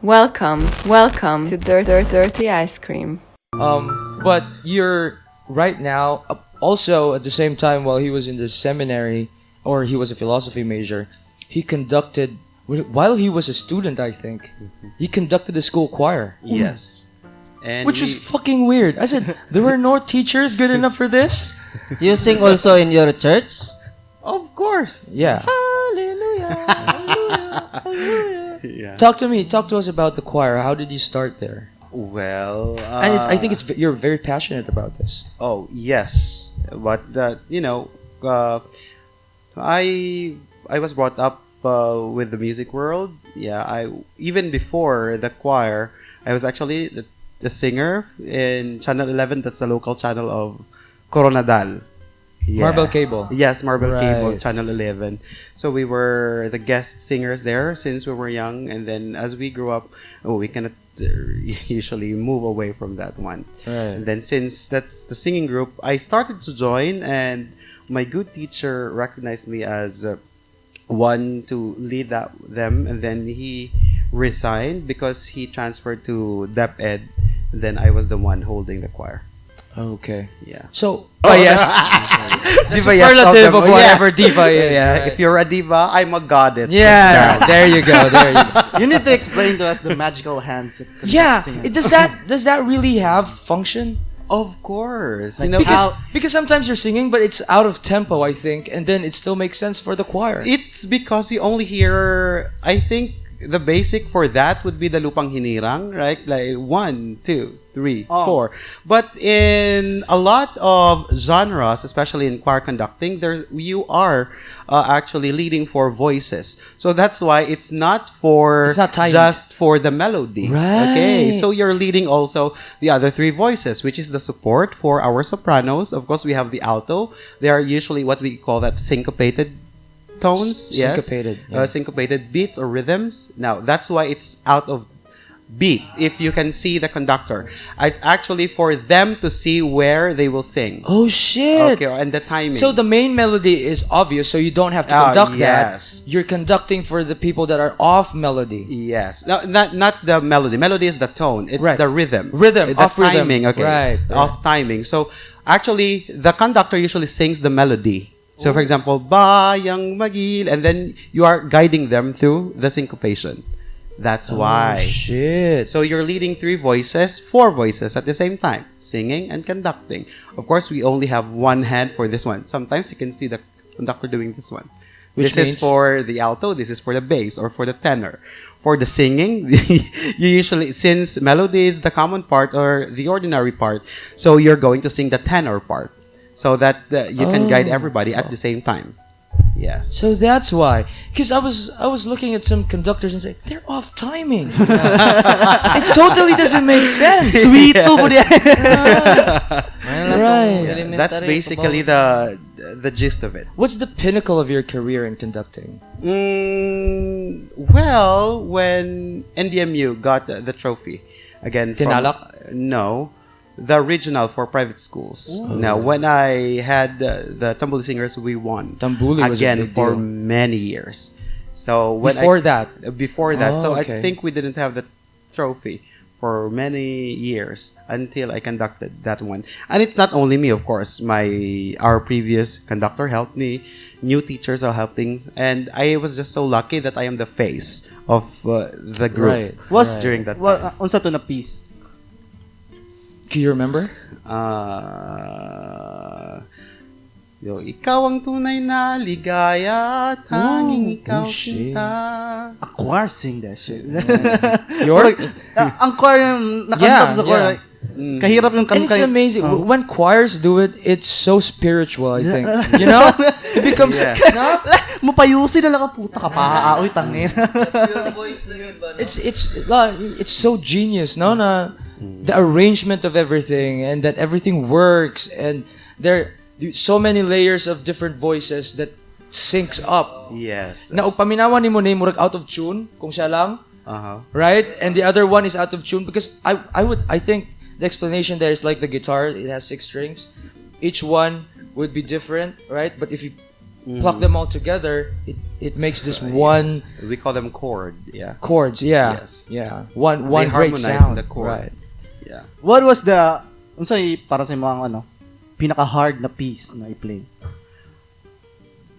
Welcome to Dirty Ice Cream. But you're right now, also at the same time while he was in the seminary, or he was a philosophy major, he conducted, while he was a student, I think, he conducted the school choir. Yes. And Which was fucking weird. I said, there were no teachers good enough for this? You sing also in your church? Of course. Yeah. Hallelujah. Yeah. Talk to us about the choir. How did you start there? Well, And I think you're very passionate about this. Oh yes, but I was brought up with the music world. Yeah, I even before the choir, I was actually the singer in Channel 11. That's the local channel of Coronadal. Yeah. Marble Cable. Yes, Marble Cable, Right. Channel 11. So we were the guest singers there since we were young, and then as we grew up, we cannot usually move away from that one. Right. And then since that's the singing group, I started to join, and my good teacher recognized me as one to lead them, and then he resigned because he transferred to Dep Ed. Then I was the one holding the choir. Okay. Yeah. So, yes. The Diva, yes, superlative of of them. whatever Yes. diva is. Yeah. right? If you're a diva, I'm a goddess. Yeah, there you go. You need to explain to us the magical hands of Yeah, conducting it. does that really have function? Of course. Like, Because sometimes you're singing, but it's out of tempo, I think, and then it still makes sense for the choir. It's because you only hear, I think the basic for that would be the lupang hinirang, right? Like 1, 2, 3, 4. But in a lot of genres, especially in choir conducting, you are actually leading for voices. So that's why it's not timed. just for the melody. Right. Okay. So you're leading also the other 3 voices, which is the support for our sopranos. Of course, we have the alto. They are usually what we call that syncopated tones. Syncopated, Yes. yeah. Syncopated beats or rhythms. Now, that's why it's out of beat. If you can see the conductor, it's actually for them to see where they will sing. Oh shit! Okay, and the timing. So the main melody is obvious, so you don't have to conduct yes. that. You're conducting for the people that are off melody. Yes. No, not the melody. Melody is the tone. It's Right. the rhythm. Rhythm, The off rhythm. timing. Okay. Right. Off timing. So actually, the conductor usually sings the melody. So for example, Bayang Magil, and then you are guiding them through the syncopation. That's why. Oh shit! So you're leading 4 voices at the same time, singing and conducting. Of course, we only have one hand for this one. Sometimes you can see the conductor doing this one. Which This is means? for the alto, this is for the bass or for the tenor. For the singing, you usually, since melody is the common part or the ordinary part, so you're going to sing the tenor part so that you can guide everybody at the same time. Yes. So that's why. Because I was looking at some conductors and say they're off timing. It totally doesn't make sense. Sweet to po diyan. Right. That's basically the gist of it. What's the pinnacle of your career in conducting? Well, when NDMU got the trophy again from Tinalak? No, the regional for private schools. Now, when I had the Tambuli Singers, we won Tambuli was a again big for deal. many years. So when Before that? before that, Oh, so okay. I think we didn't have the trophy for many years until I conducted that one. And it's not only me, of course. Our previous conductor helped me. New teachers are helping, and I was just so lucky that I am the face of the group Right. during that Well, time. unsa to na piece? Can you remember? Ikaw ang tunay na ligaya at hanging ikaw shit. sinta. A choir sing that shit. Your Ang choir yung nakanta Yeah, sa choir. yeah. Like, kahirap yung and it's amazing when choirs do it. It's so spiritual. I think you know it becomes. No? Mapayusin na lang ka puta ka pa. Oy tangin. It's so genius, no? Na the arrangement of everything and that everything works and there so many layers of different voices that syncs up. Yes. Na upaminawan ni mo na murag out of tune kung siya lang, Uh-huh. right? And the other one is out of tune because I think the explanation there is like the guitar. It has 6 strings. Each one would be different, right? But if you pluck them all together, it makes this one We call them chord. Yeah. chords. Yeah, Yes. yeah. One They great harmonize in sound. the chord. Right. Yeah. What was the unsay para sa mga pinaka-hard na piece na i-play?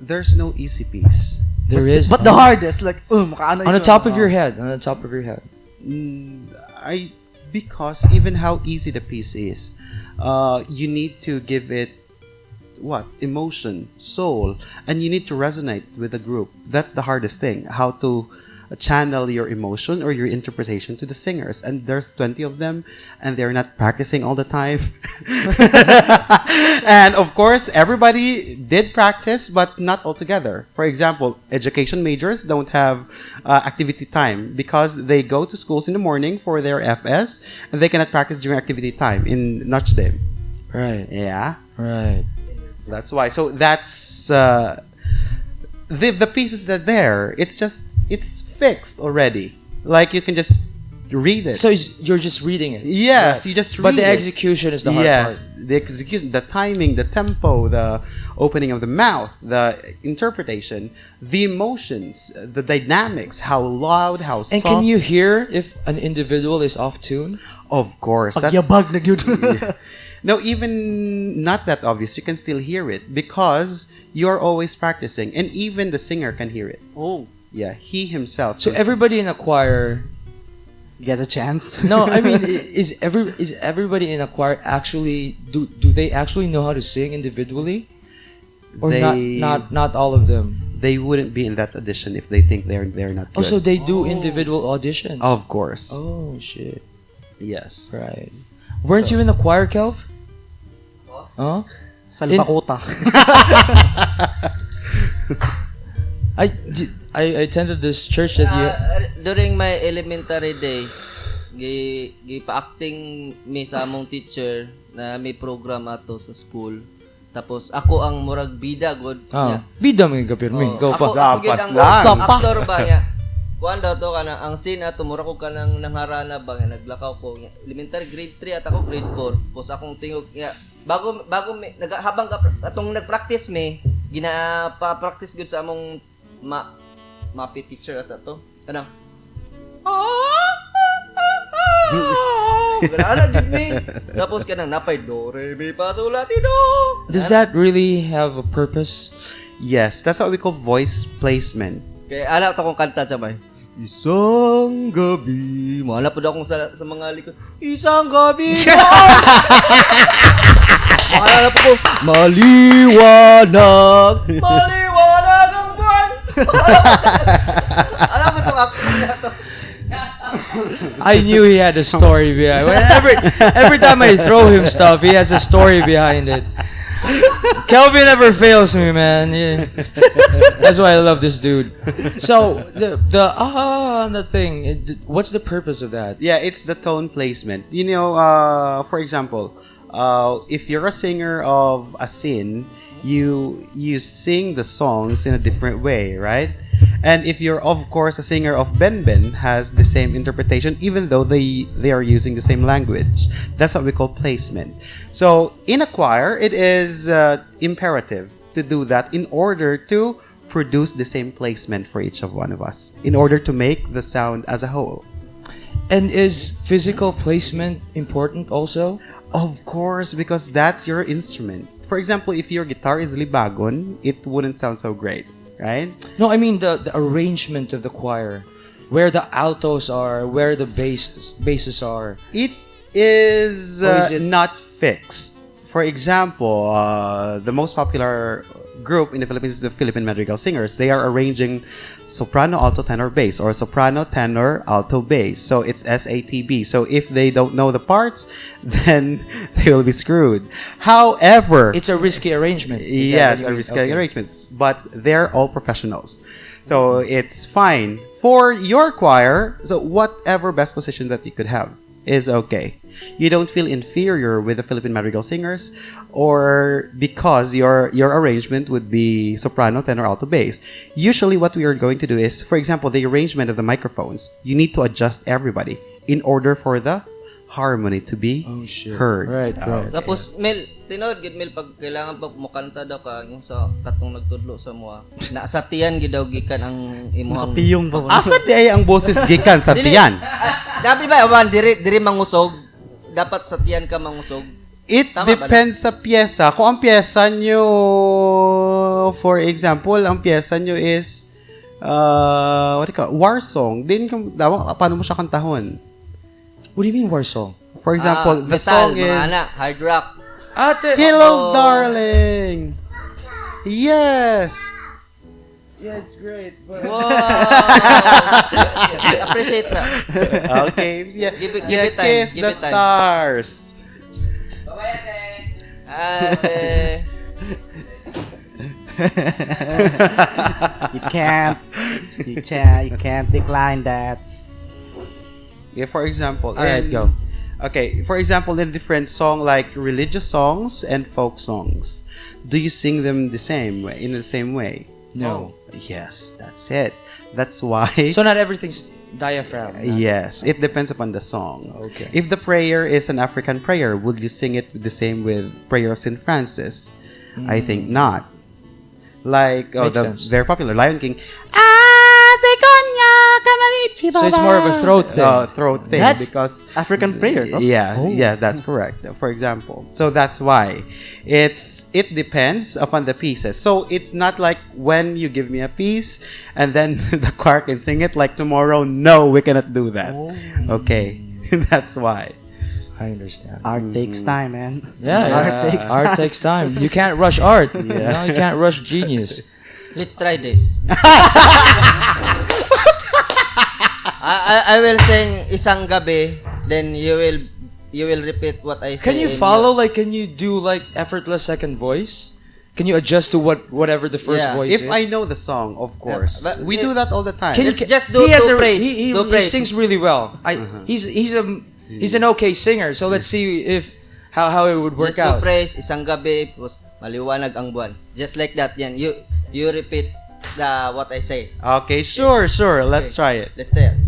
There's no easy piece. There is But the hardest, like, makaano on the ito, top of your head. On the top of your head. Because even how easy the piece is, you need to give it emotion, soul, and you need to resonate with the group. That's the hardest thing. How to channel your emotion or your interpretation to the singers, and there's 20 of them, and they're not practicing all the time. And of course, everybody did practice, but not all together. For example, education majors don't have activity time because they go to schools in the morning for their FS, and they cannot practice during activity time in Notre Dame. Right. Yeah, Right. that's why. So that's the pieces that are there. It's fixed already. Like you can just read it. So you're just reading it. Yes, Right. you just read But the it. execution is the hard Yes, part. the execution, the timing, the tempo, the opening of the mouth, the interpretation, the emotions, the dynamics, how loud, how And soft. can you hear if an individual is off tune? Of course. That's, pagyabag na gyud. no, even not that obvious. You can still hear it because you're always practicing, and even the singer can hear it. Oh, Yeah, he himself. So can- everybody in a choir. you guys a chance? No, I mean, is everybody in a choir actually do they actually know how to sing individually, or They- not all of them? they wouldn't be in that audition if they think they're not good. Oh, so they do individual auditions. Of course. Oh shit! Yes. Right. Weren't you in a choir, Kelv? Huh? Sa Lipakuta. I attended this church that you. During my elementary days, pa-acting mi sa among teacher na may program ato sa school. Tapos ako ang murag bida god Ah, niya. bida mo yung kapirmi. Oh, Go ako, pa. ako gid ang Dapat actor ba niya. Kuan daw to kana ang scene ato mura ko kanang nangharana ba nga naglakaw ko nga. Elementary grade 3 at ako grade 4. Pos akong tingog nga bago habang atong nagpractice mi gina-practice gud sa among mapi teacher ata to. Kanang Gana gid mi. Tapos kanang napay do re mi fa sol la ti do. Does that really have a purpose? Yes, that's what we call voice placement. Kaya ala to kong kanta sabay. Isang gabi. Mahala po daw akong sa mga likod. Isang gabi. Mahala po ko. Maliwanag. Maliwanag ang buwan. Alam ko itong acting na to. I knew he had a story behind. Every time I throw him stuff, he has a story behind it. Kelvin never fails me, man. Yeah. That's why I love this dude. So the thing. What's the purpose of that? Yeah, it's the tone placement. You know, for example, if you're a singer of a scene, you sing the songs in a different way, right? And if you're of course a singer of Ben has the same interpretation, even though they are using the same language. That's what we call placement. So in a choir, it is imperative to do that in order to produce the same placement for each of one of us, in order to make the sound as a whole. And is physical placement important also? Of course, because that's your instrument. For example, if your guitar is libagon, it wouldn't sound so great, right? No, I mean the arrangement of the choir, where the altos are, where the basses are. It is, Or is it- not fixed. For example, the most popular group in the Philippines is the Philippine Madrigal Singers. They are arranging soprano, alto, tenor, bass, or soprano, tenor, alto, bass. So it's SATB. So if they don't know the parts, then they will be screwed. However, It's a risky arrangement. Is that yes, what you a mean? risky Okay. arrangements, but they're all professionals, so it's fine for your choir. So whatever best position that you could have is okay. You don't feel inferior with the Philippine Madrigal Singers, or because your arrangement would be soprano, tenor, alto, bass. Usually, what we are going to do is, for example, the arrangement of the microphones. You need to adjust everybody in order for the harmony to be Oh, shit. heard. Right, right. Tapos Mel, tinood gid Mel pag kailangan pag mukanta daw ka yung sa katong nagtudlo sa mua. Na sa tiyan gid daw gikan ang imong Piyong ba? Asa di ay ang boses gikan sa Dili. tiyan? Dapat ba awan diri mangusog? Dapat sa tiyan ka mangusog. It Tama ba depends sa pyesa. Kung ang pyesa nyo, for example, ang pyesa nyo is, what do you call, war song. Then, paano mo siya kantahon? What do you mean war song? For example, the metal, song mga is, ana, hard rock. Ate! Hello, darling! Yes! Yeah, it's great. Wow. Appreciate sa. Okay. Yeah, Give it yeah, time, kiss give the it time. stars. Ate. You can't decline that. Yeah, for example. Alright, in- go. Okay, for example, in different song like religious songs and folk songs, do you sing them the same way, in the same way? No. Yes, that's it. That's why. So not everything's diaphragm. Yes, it depends upon the song. Okay. If the prayer is an African prayer, would you sing it the same with prayer of Saint Francis? I think not. Like Makes the sense. very popular Lion King. So it's more of a throat thing. Throat thing That's because African prayer, no? yeah, Oh. yeah, that's correct. For example, so that's why it depends upon the pieces. So it's not like when you give me a piece and then the choir can sing it like tomorrow. No, we cannot do that. Oh. Okay, that's why. I understand. Art takes time, man. Yeah, art takes time. You can't rush art. You know, you can't rush genius. Let's try this. I will sing isang gabi, then you will repeat what I say. Can you follow? Like, can you do like effortless second voice? Can you adjust to whatever the first Yeah. voice If is? I know the song, of course, but we it- do that all the time. Can you, Let's just do he has two a, praise. He Do he praise. sings really well. He's an okay singer. So let's see if how it would work Just to out. praise isang gabi, tapos maliwanag ang buwan. Just like that, yan. You repeat the what I say. Okay, sure. Let's try it. Let's try it.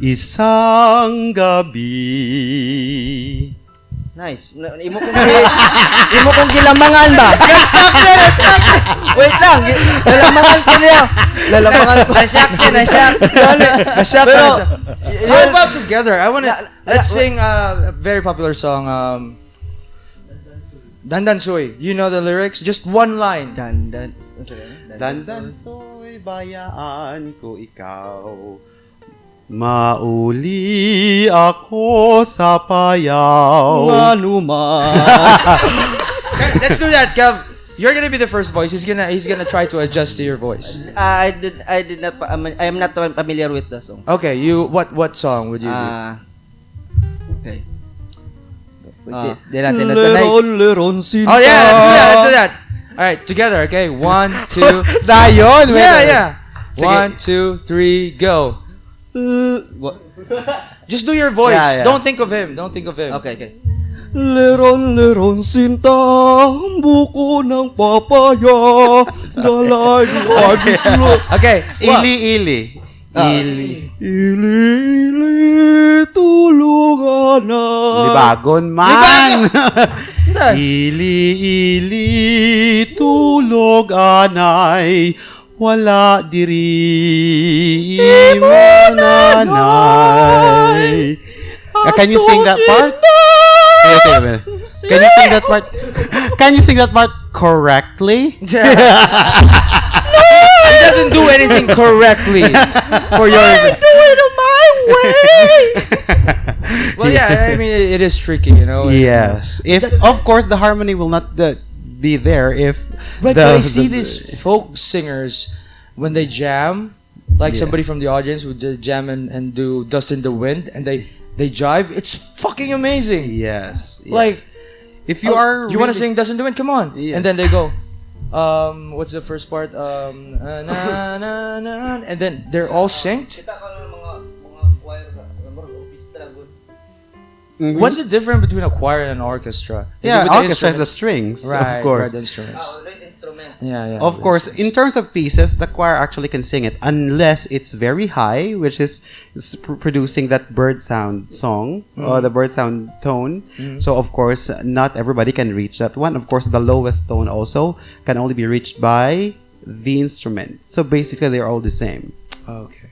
Isang gabi. Nice. Imo kong gilamangan ba? Stop there. Wait lang. Lalamangan ko niya. Lalamangan ko. Na-shock. Pero, How about together? I wanna let's sing a very popular song. Dandan Soy. You know the lyrics? Just one line. Dandan. Dandan so'y bayaan ko ikaw. Mauli ako sa payaw. Let's do that, Kev. You're gonna be the first voice. He's gonna try to adjust to your voice. I did not I am not familiar with the song. Okay, what song would you do? Okay. Leron sin. Oh yeah, let's do that. All right, together. Okay, 1, 2. Dayon! Yeah. 1, 2, 3, go. Just do your voice. Yeah. Don't think of him. Okay. Leron sinta, buko ng papaya, dalay mo Okay. Ili. Ili, tulugan na. Libagon man. Ili, tulog anay. Wala diri mananay. Can you sing that part? Okay. Can you sing that part? Can you sing that part correctly? He doesn't do anything correctly for your. Do it my way. Well, yeah. I mean, it is tricky, you know. Yes. If of course the harmony will not be there if But I see these folk singers when they jam, like somebody from the audience would just jam and do "Dust in the Wind," and they jive. It's fucking amazing. Yes. Like, if you are you want to really- sing "Dust in the Wind"? Come on. Yeah. And then they go, what's the first part? Na, na, na, and then they're all synced. Kita ka ng mga choir na orchestra good. Mhm. What's the difference between a choir and an orchestra? Is it Yeah, with the orchestra has the instruments? strings, Right, of course. right, the instruments. Right instruments. Yeah. Of course, in terms of pieces, the choir actually can sing it unless it's very high, which is producing that bird sound song or the bird sound tone. So, of course, not everybody can reach that one. Of course, the lowest tone also can only be reached by the instrument. So, basically, they're all the same. Okay.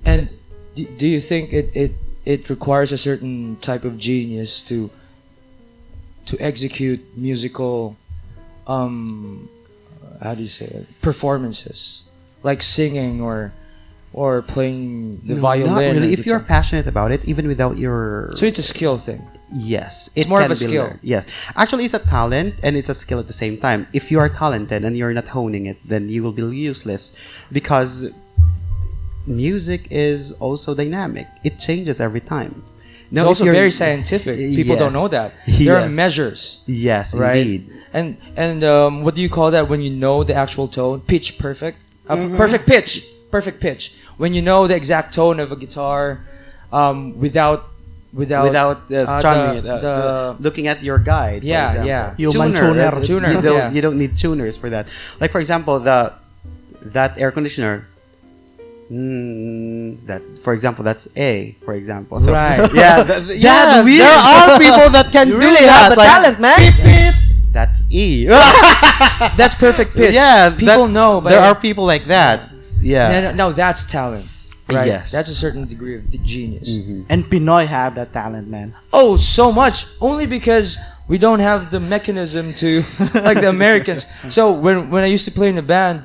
And do you think it requires a certain type of genius to execute musical how do you say it, performances, like singing or playing the violin? Not or really. If you're guitar? passionate about it, even without your... So it's a skill thing. Yes, It's it more of can a be skill. learned. Yes, actually, it's a talent and it's a skill at the same time. If you are talented and you're not honing it, then you will be useless, because music is also dynamic. It changes every time. It's if also you're- very scientific. People don't Yes. know that. There are Yes. measures, Yes, right? indeed. And what do you call that when you know the actual tone? Pitch perfect. Perfect pitch. When you know the exact tone of a guitar, without Strumming it, the looking at your guide. Yeah, for example. yeah. Human Tuner. tuner, You yeah. don't need tuners for that. Like, for example, that air conditioner. That, for example, that's A. For example, so, Right. Yeah, yes, weird. there are people that can You do really that. have the like, talent, man. beep, beep. That's E. that's perfect pitch. Yes, people that's- know. But there are people like that. Yeah. no, that's talent. Right. Yes. That's a certain degree of genius. And Pinoy have that talent, man. Oh, so much. Only because we don't have the mechanism to, like the Americans. So when I used to play in a band,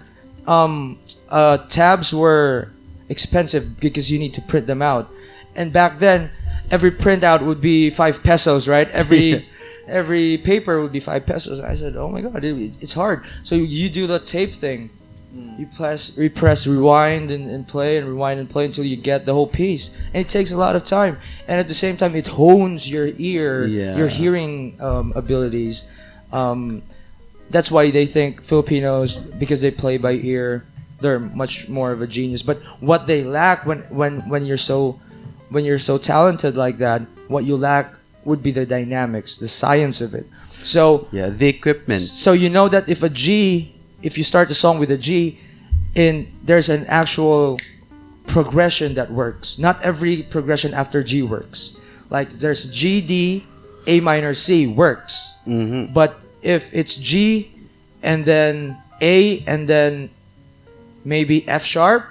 tabs were expensive because you need to print them out. And back then, every printout would be 5 pesos, right? Every paper would be 5 pesos. I said, oh my God, it's hard. So you do the tape thing. You press rewind and play and rewind and play until you get the whole piece, and it takes a lot of time. And at the same time, it hones your ear, Yeah. your hearing abilities. That's why they think Filipinos, because they play by ear, they're much more of a genius. But what they lack when you're so talented like that, what you lack would be the dynamics, the science of it. So Yeah, the equipment. so you know that if you start the song with a G, there's an actual progression that works. Not every progression after G works. Like there's G, D, A minor, C works. Mm-hmm. But if it's G and then A and then maybe F sharp,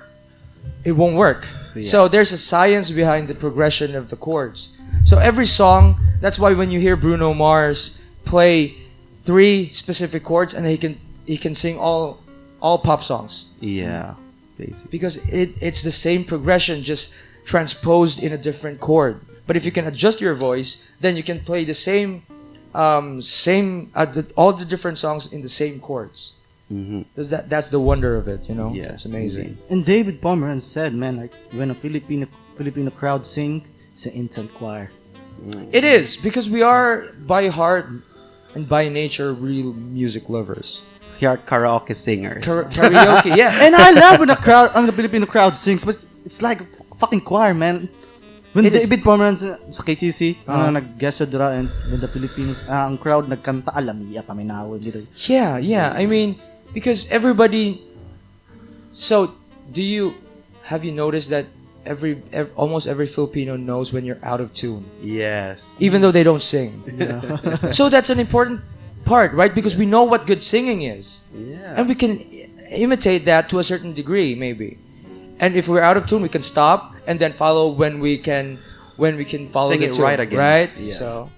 it won't work. Yeah. So there's a science behind the progression of the chords. So every song, that's why when you hear Bruno Mars play 3 specific chords and he can sing all pop songs, Yeah, basically. because it's the same progression, just transposed in a different chord. But if you can adjust your voice, then you can play the same all the different songs in the same chords. Mm-hmm. That's the wonder of it, you know. Yes, It's amazing. indeed. And David Pomeranz said, man, like when a Filipino crowd sing, it's an instant choir. It is, because we are by heart and by nature real music lovers. We are karaoke singers. Karaoke, yeah. And I love when the Filipino crowd sings, but it's like a fucking choir, man. When It is. David Pomeranz sa KCC, Uh-huh. nag-guest siya dira, and when the Philippines, ang crowd nagkanta, alamiya kami nawag dito. Yeah. I mean, because everybody. So, have you noticed that almost every Filipino knows when you're out of tune, Yes. even though they don't sing. So that's an important part, right? Because we know what good singing is, Yeah. and we can imitate that to a certain degree, maybe. And if we're out of tune, we can stop and then follow when we can follow Sing the it tune, right again. right? Yeah. So